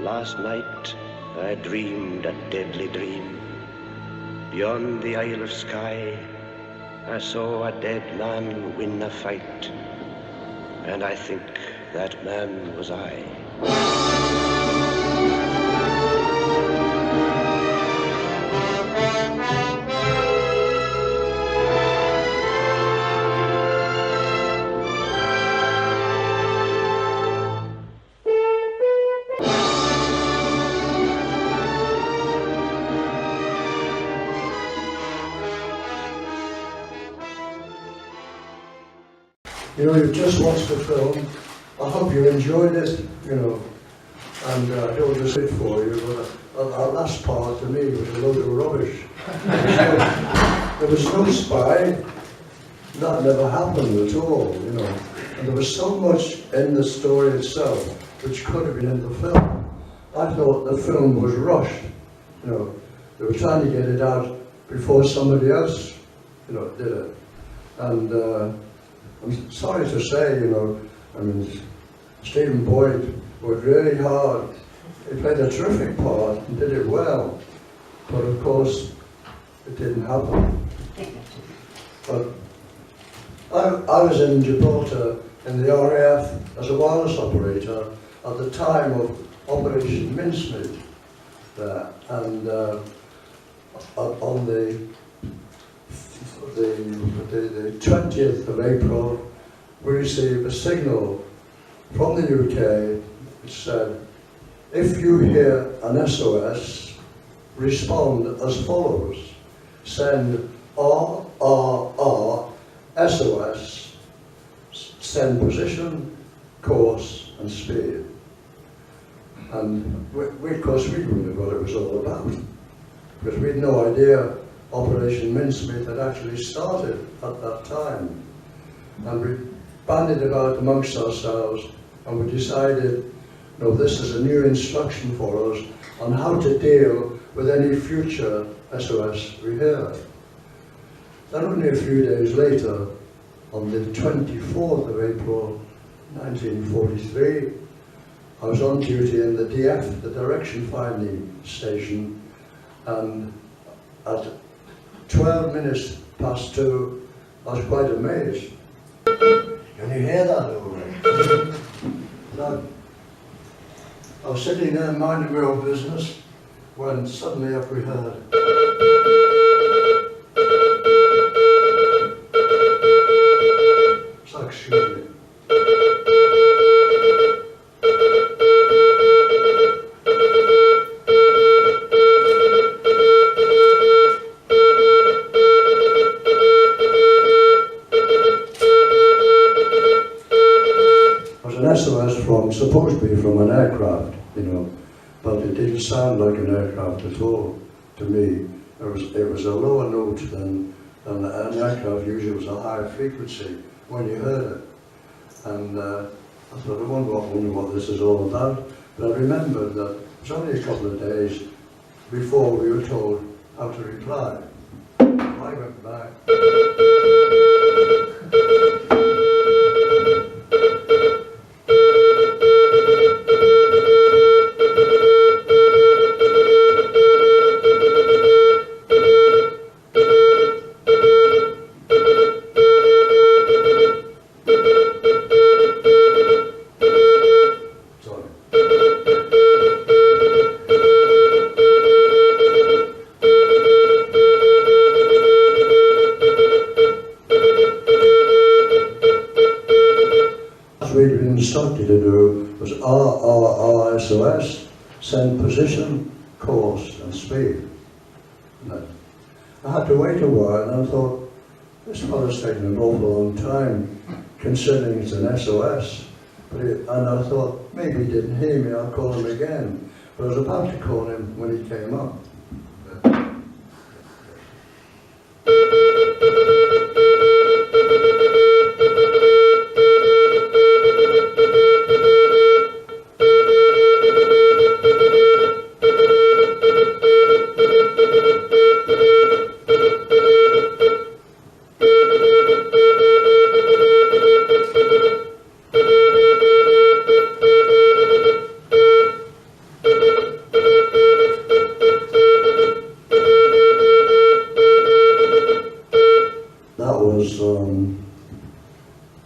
Last night I dreamed a deadly dream. Beyond the Isle of Skye I saw a dead man win a fight, and I think that man was I. You know, you've just watched the film. I hope you enjoyed it, you know, and I don't just sit for you, but that last part to me was a load of rubbish. There was no spy. That never happened at all, you know. And there was so much in the story itself which could have been in the film. I thought the film was rushed, you know. They were trying to get it out before somebody else, you know, did it. And I'm sorry to say, you know, I mean, Stephen Boyd worked really hard. He played a terrific part and did it well. But of course, it didn't happen. But I was in Gibraltar in the RAF as a wireless operator at the time of Operation Mincemeat there. And on the 20th of April, we received a signal from the UK which said, if you hear an SOS, respond as follows. Send RRR SOS, send position, course and speed. And of course we didn't know what it was all about, because we had no idea Operation Mincemeat had actually started at that time. And we bandied about amongst ourselves, and we decided, no, this is a new instruction for us on how to deal with any future SOS we hear. Then only a few days later, on the 24th of April 1943, I was on duty in the DF, the direction finding station, and at 12 minutes past 2, I was quite amazed. Can you hear that over there? I was sitting there minding my own business when suddenly up we heard. It's like shooting. SOS supposed to be from an aircraft, you know, but it didn't sound like an aircraft at all to me. It was a lower note than an aircraft usually was a higher frequency when you heard it. And I thought, I wonder what this is all about. But I remembered that it was only a couple of days before we were told how to reply. I went back. We'd been instructed to do was RRR SOS, send position, course and speed. And I had to wait a while, and I thought, this fellow's taking an awful long time considering it's an SOS. And I thought, maybe he didn't hear me, I'll call him again. But I was about to call him when he came up.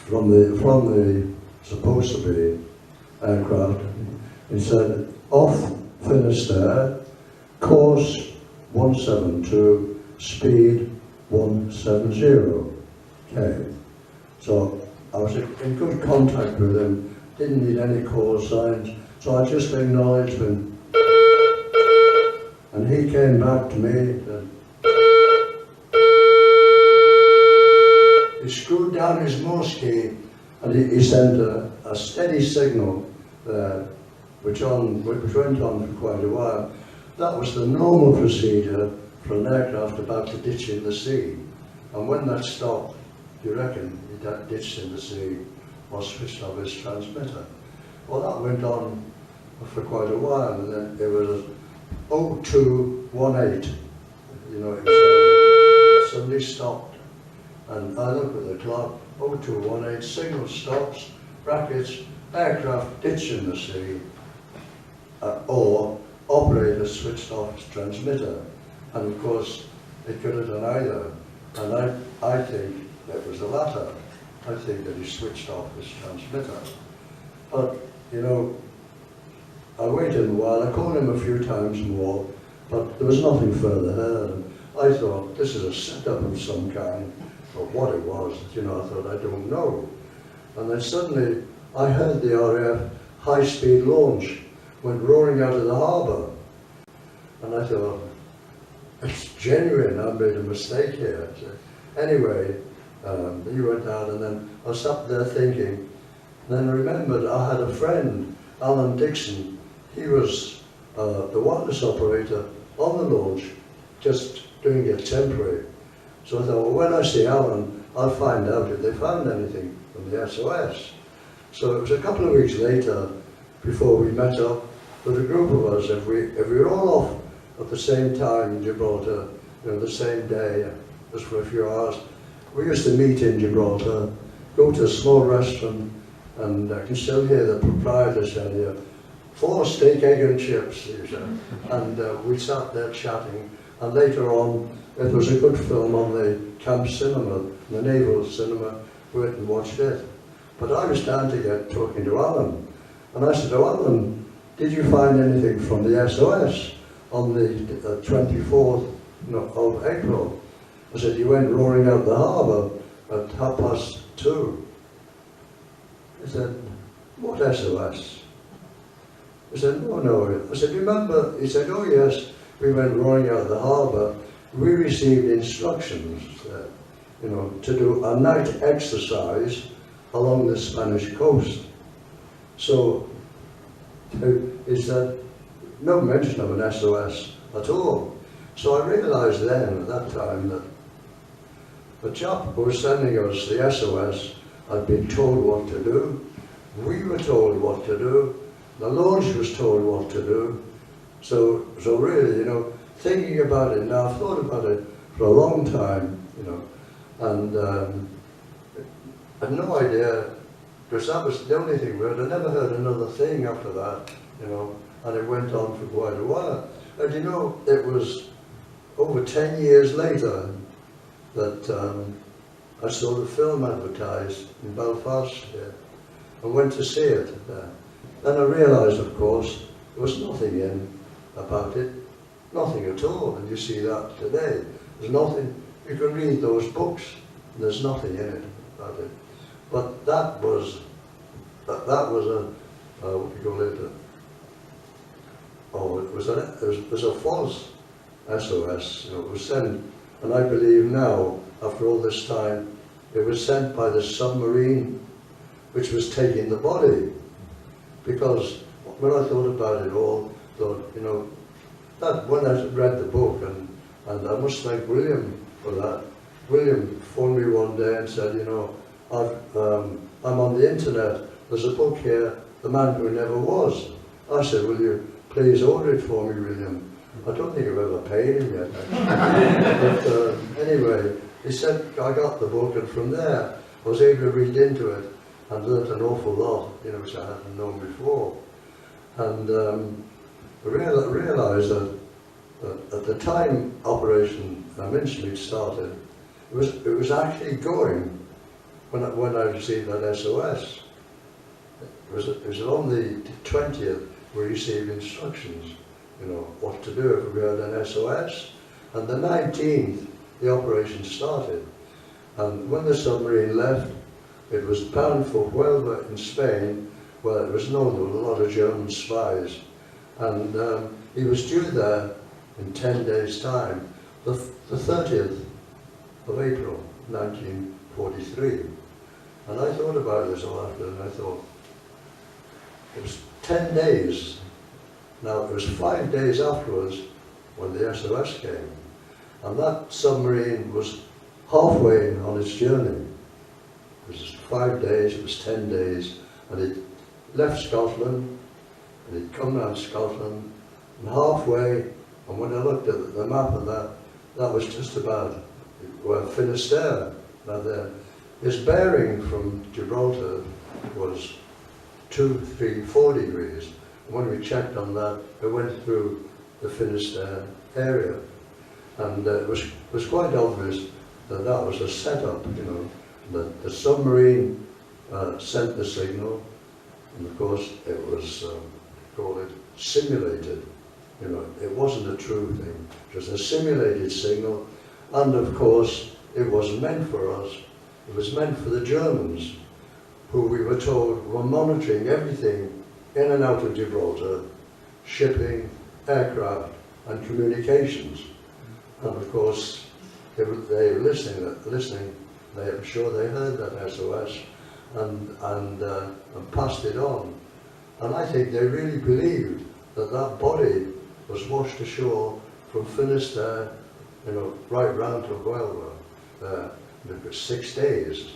from the supposed to be aircraft. He said, off Finisterre, course 172, speed 170. Okay. So I was in good contact with him, didn't need any call signs, so I just acknowledged him. And he came back to me and he screwed down his Morse key and he sent a steady signal there, which went on for quite a while. That was the normal procedure for an aircraft about to ditch in the sea. And when that stopped, you reckon he ditched in the sea or switched off his transmitter. Well, that went on for quite a while, and then it was 0218. You know, it suddenly stopped. And I looked at the clock, 0218, signal stops, brackets, aircraft ditch in the sea, or operator switched off his transmitter. And of course, it could have done either. And I think it was the latter. I think that he switched off his transmitter. But, you know, I waited a while, I called him a few times more, but there was nothing further heard. I thought, this is a setup of some kind, but what it was, you know, I thought, I don't know. And then suddenly, I heard the RAF high-speed launch went roaring out of the harbour. And I thought, it's genuine, I made a mistake here. So anyway, he went out, and then I sat there thinking. And then I remembered I had a friend, Alan Dixon. He was the wireless operator on the launch, just doing it temporary. So I thought, well, when I see Alan, I'll find out if they found anything from the SOS. So it was a couple of weeks later, before we met up with a group of us. If we were all off at the same time in Gibraltar, you know, the same day, just for a few hours, we used to meet in Gibraltar, go to a small restaurant, and I can still hear the proprietor saying, 4 steak, egg and chips, and we sat there chatting, and later on, it was a good film on the camp cinema, the naval cinema, we went and watched it. But I was down to get talking to Alan, and I said to Alan, did you find anything from the SOS on the 24th of April? I said, you went roaring out the harbour at 2:30. He said, what SOS? I said, no. I said, remember? He said, oh yes, we went roaring out the harbour. We received instructions, you know, to do a night exercise along the Spanish coast. So, he said, no mention of an SOS at all. So I realised then, at that time, that the chap who was sending us the SOS had been told what to do. We were told what to do. The launch was told what to do. So really, you know, thinking about it now, I've thought about it for a long time, you know, and I had no idea, because that was the only thing we heard. I never heard another thing after that, you know, and it went on for quite a while. And you know, it was over 10 years later that I saw the film advertised in Belfast here, and went to see it there. Then I realised, of course, there was nothing in about it, nothing at all, and you see that today. There's nothing, you can read those books, and there's nothing in it about it. But that was a, what do you call it, it was a false SOS, you know, it was sent, and I believe now, after all this time, it was sent by the submarine, which was taking the body. Because when I thought about it all, thought, you know, that when I read the book, and I must thank William for that. William phoned me one day and said, you know, I'm on the internet, there's a book here, The Man Who Never Was. I said, will you please order it for me, William? I don't think I've ever paid him yet, but anyway, he said, I got the book, and from there, I was able to read into it and learnt an awful lot, you know, which I hadn't known before. And I realised that at the time Operation Mincemeat started, it was actually going when I received that SOS. It was on the 20th we received instructions, you know, what to do if we had an SOS. And the 19th, the operation started. And when the submarine left, it was bound for Huelva in Spain, where it was known there were a lot of German spies. And he was due there in 10 days' time, the 30th of April, 1943. And I thought about this a lot, and I thought, it was 10 days. Now, it was 5 days afterwards when the SOS came. And that submarine was halfway on its journey. It was 5 days, it was 10 days, and it left Scotland, and it'd come around Scotland, and halfway, and when I looked at the map of that, that was just about where Finisterre. Now its bearing from Gibraltar was 2, 3, 4 degrees. And when we checked on that, it went through the Finisterre area. And it was quite obvious that that was a setup, you know, that the submarine sent the signal, and of course it was, call it, simulated. You know, it wasn't a true thing, it was a simulated signal, and of course it wasn't meant for us, it was meant for the Germans, who we were told were monitoring everything in and out of Gibraltar, shipping, aircraft and communications. And of course they were listening, I'm sure they heard that SOS and passed it on. And I think they really believed that that body was washed ashore from Finisterre, you know, right round to Huelva. It was 6 days.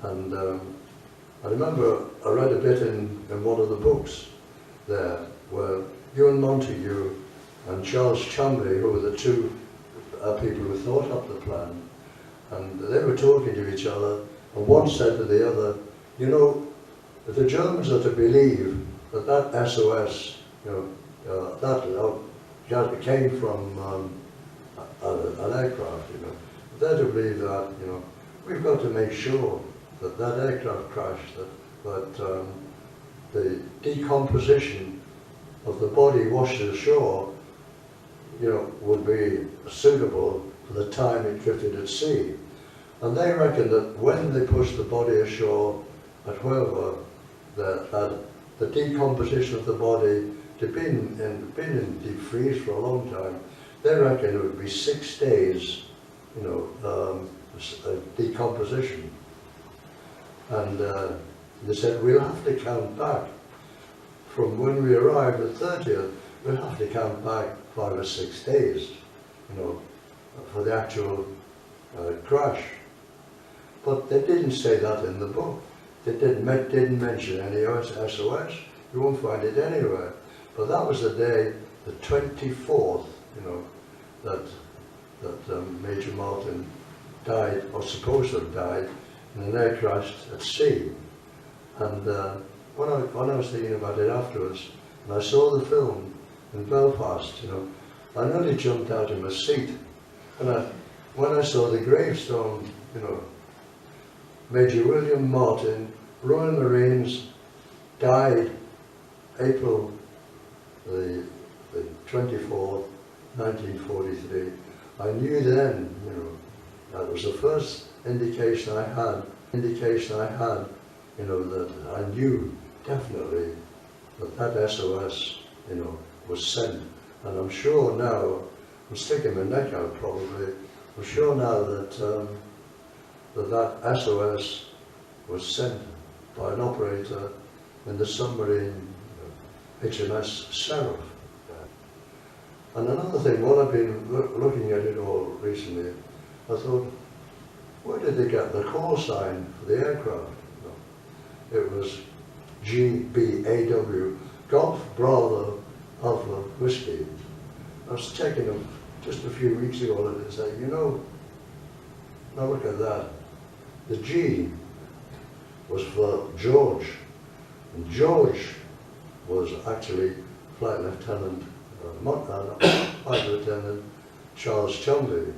And I remember I read a bit in one of the books there where Ewan Montague and Charles Chambly, who were the two people who thought up the plan, and they were talking to each other, and one said to the other, you know, if the Germans are to believe that that SOS, you know, that came from an aircraft, you know, if they're to believe that, you know, we've got to make sure that that aircraft crash, that the decomposition of the body washed ashore, you know, would be suitable for the time it drifted at sea. And they reckon that when they pushed the body ashore at Huelva, that the decomposition of the body had been in deep freeze for a long time. They reckon it would be 6 days, you know, decomposition. And they said, we'll have to count back from when we arrived at 30th, we'll have to count back 5 or 6 days, you know, for the actual crash. But they didn't say that in the book. They didn't mention any SOS. You won't find it anywhere. But that was the day, the 24th, you know, that Major Martin died, or supposed to have died, in an air crash at sea. And when I was thinking about it afterwards, and I saw the film in Belfast, you know, I nearly jumped out of my seat. And when I saw the gravestone, you know, Major William Martin, Royal Marines, died April the 24th, 1943. I knew then, you know, that was the first indication I had, you know, that I knew definitely that SOS, you know, was sent. And I'm sure now, I'm sticking my neck out probably, I'm sure now that that SOS was sent by an operator in the submarine HMS Seraph. And another thing, while I've been looking at it all recently, I thought, where did they get the call sign for the aircraft? No. It was GBAW, Golf Bravo Alpha Whiskey. I was checking them just a few weeks ago and they said, you know, now look at that. The G was for George, and George was actually Flight Lieutenant Charles Chumley.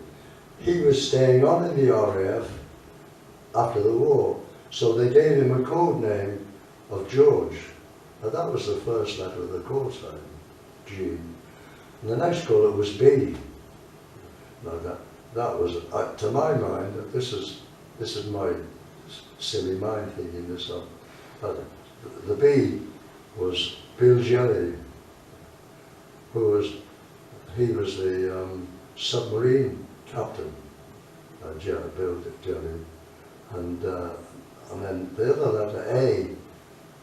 he was staying on in the RAF after the war, so they gave him a code name of George, and that was the first letter of the call sign, G. And the next colour was B. Now that was, to my mind, this is my silly mind thinking this up. The B was Bill Jelly, he was the submarine captain, Bill Jelly, and then the other letter A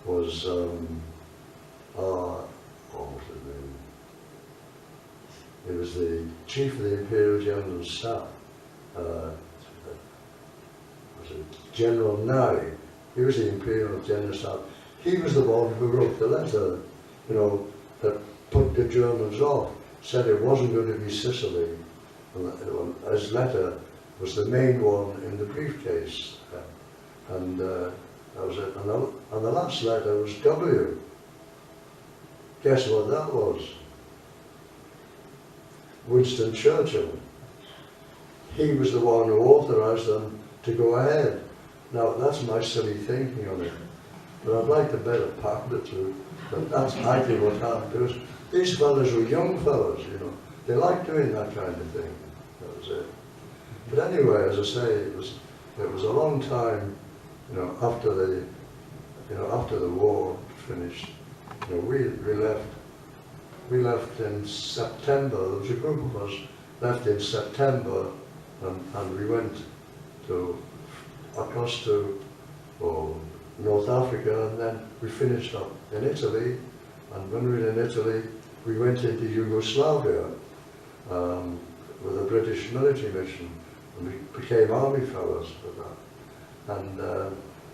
was what was his name? He was the chief of the Imperial General Staff. Was it General Nye? He was the Imperial General Staff. He was the one who wrote the letter, you know, that put the Germans off, said it wasn't going to be Sicily. And his letter was the main one in the briefcase. And that was it. And the last letter was W. Guess what that was? Winston Churchill. He was the one who authorised them to go ahead. Now, that's my silly thinking on it. But I'd like to bet a pound or two that that's actually what happened to us. These fellas were young fellas, you know. They liked doing that kind of thing. That was it. But anyway, as I say, it was a long time, you know, after the war finished. You know, we left in September. There was a group of us left in September, and we went across to North Africa, and then we finished up in Italy. And when we were in Italy, we went into Yugoslavia with a British military mission, and we became army fellows for that. And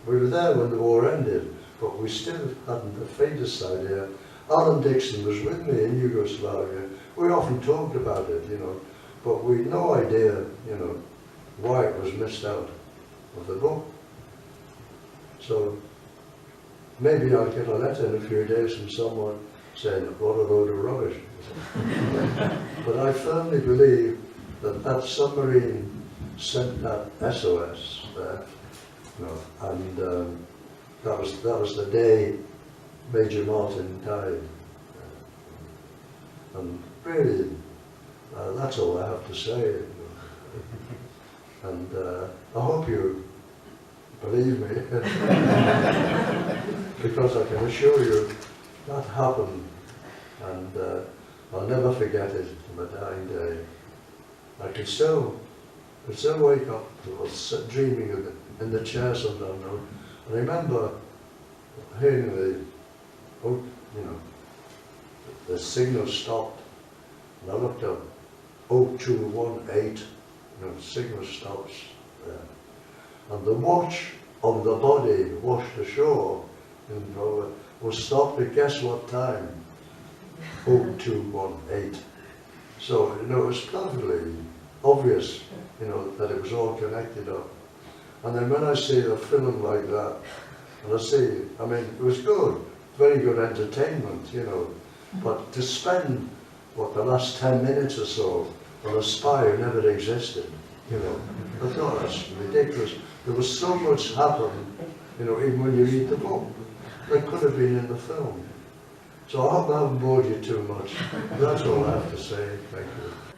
we were there when the war ended, but we still hadn't the faintest idea. Alan Dixon was with me in Yugoslavia. We often talked about it, you know, but we had no idea, you know, why it was missed out of the book. So maybe I'll get a letter in a few days from someone saying, what a load of rubbish. But I firmly believe that that submarine sent that SOS there, you know, and that was the day Major Martin died. And really, that's all I have to say. And I hope you believe me, because I can assure you that happened, and I'll never forget it to my dying day. I could still wake up dreaming of it in the chair sometimes. And I remember hearing the signal stopped, and I looked up, 0218, signal stops there. And the watch of the body washed ashore in Dover was stopped at guess what time? 0218. So, it was perfectly obvious, that it was all connected up. And then when I see a film like that, and it was good, very good entertainment, but to spend, the last 10 minutes or so on a spy who never existed, I thought that's ridiculous. There was so much happened, even when you read the book, that could have been in the film. So I hope I haven't bored you too much. That's all I have to say. Thank you.